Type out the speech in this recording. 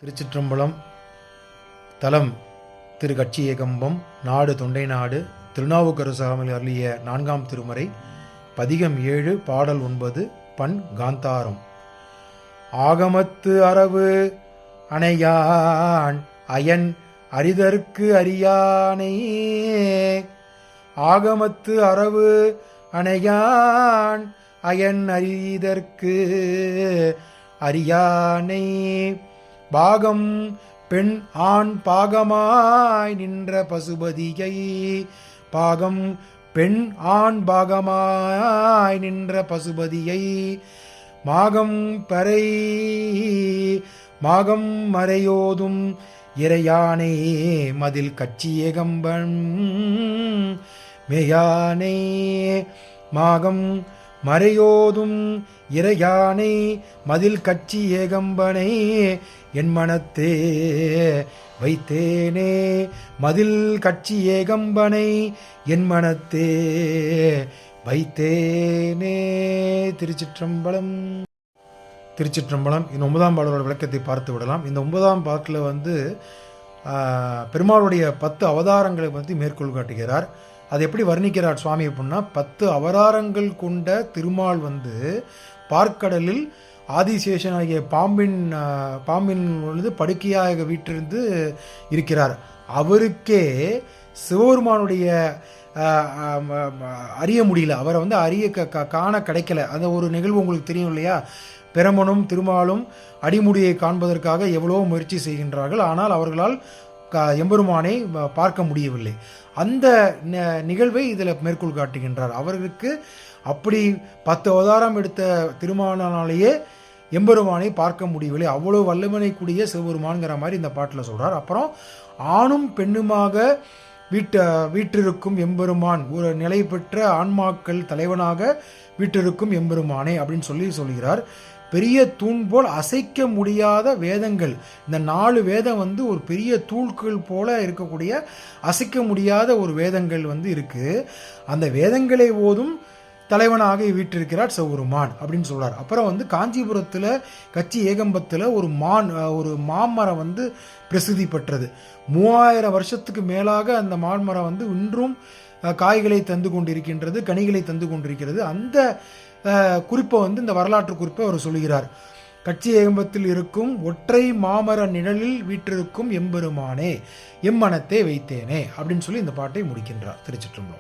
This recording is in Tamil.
திருச்சிற்றம்பலம். தலம் திரு கட்சி ஏகம்பம். நாடு தொண்டை நாடு. திருநாவுக்கரசாமல் அருளிய 4ஆம் திருமுறை. பதிகம் 7, பாடல் 9, பண் காந்தாரம். ஆகமத்து அரவு அணையான் அயன் அரிதற்கு அறியானை. ஆகமத்து அரவு அணையான் அயன் அரிதற்கு அறியானை. பாகம் பெண் ஆண் பாகமாய் நின்ற பசுபதியை. பாகம் பெண் ஆண் பாகமாய் நின்ற பசுபதியை. மாகம் பறை மாகம் மறையோதும் இறையானை மதில் கட்சி ஏகம்பன் மேயானை. மாகம் மறையோதும் இறையானை மதில் கட்சி ஏகம்பனை என் மனத்தே வைத்தேனே. மதில் கட்சி ஏகம்பனை என் மனத்தே வைத்தேனே. திருச்சிற்றம்பலம். திருச்சிற்றம்பலம். இந்த 9ஆம் பாடலோட விளக்கத்தை பார்த்து விடலாம். இந்த 9ஆம் பாட்டில் பெருமாளுடைய 10 அவதாரங்களை பற்றி மேற்கோள் காட்டுகிறார். அது எப்படி வர்ணிக்கிறார் சுவாமி அப்படின்னா, 10 அவதாரங்கள் கொண்ட திருமால் பார்க்கடலில் ஆதிசேஷனாகிய பாம்பின் பொழுது படுக்கையாக வீற்றிருந்து இருக்கிறார். அவருக்கே சிவபெருமானுடைய அறிய முடியல, அவரை அறிய காண கிடைக்கல. அந்த ஒரு நிகழ்வு உங்களுக்கு தெரியும் இல்லையா? பிரமனும் திருமாலும் அடிமுடியை காண்பதற்காக எவ்வளவோ முயற்சி செய்கின்றார்கள். ஆனால் அவர்களால் எம்பெருமானை பார்க்க முடியவில்லை. அந்த நிகழ்வை இதில் மேற்கோள் காட்டுகின்றார். அவர்களுக்கு அப்படி 10 அவதாரம் எடுத்த திருமாலினாலேயே எம்பெருமானை பார்க்க முடியவில்லை. அவ்வளோ வல்லமனை கூடிய சிவபெருமான்கிற மாதிரி இந்த பாட்டில் சொல்கிறார். அப்புறம் ஆணும் பெண்ணுமாக வீற்றிருக்கும் எம்பெருமான், ஒரு நிலை பெற்ற ஆன்மாக்கள் தலைவனாக வீற்றிருக்கும் எம்பெருமானே அப்படின்னு சொல்கிறார். பெரிய தூண் போல் அசைக்க முடியாத வேதங்கள், இந்த 4 வேதம் ஒரு பெரிய தூள்கள் போல இருக்கக்கூடிய அசைக்க முடியாத ஒரு வேதங்கள் இருக்கு. அந்த வேதங்களை ஓதும் தலைவனாக வீற்றிருக்கிறார் சிவபெருமான் அப்படின்னு சொல்றார். அப்புறம் காஞ்சிபுரத்தில் கட்சி ஏகம்பத்தில் ஒரு மாமரம் பிரசித்தி பெற்றது. 3000 வருஷத்துக்கு மேலாக அந்த மாமரம் இன்றும் காய்களை தந்து கொண்டிருக்கின்றது, கனிகளை தந்து கொண்டிருக்கிறது. அந்த குறிப்பை இந்த வரலாற்று குறிப்பை அவர் சொல்கிறார். கட்சி ஏகம்பத்தில் இருக்கும் ஒற்றை மாமர நிழலில் வீற்றிருக்கும் எம்பெருமானே எம்மனத்தை வைத்தேனே அப்படின்னு சொல்லி இந்த பாட்டை முடிக்கின்றார். திருச்சிற்றம்பலம்.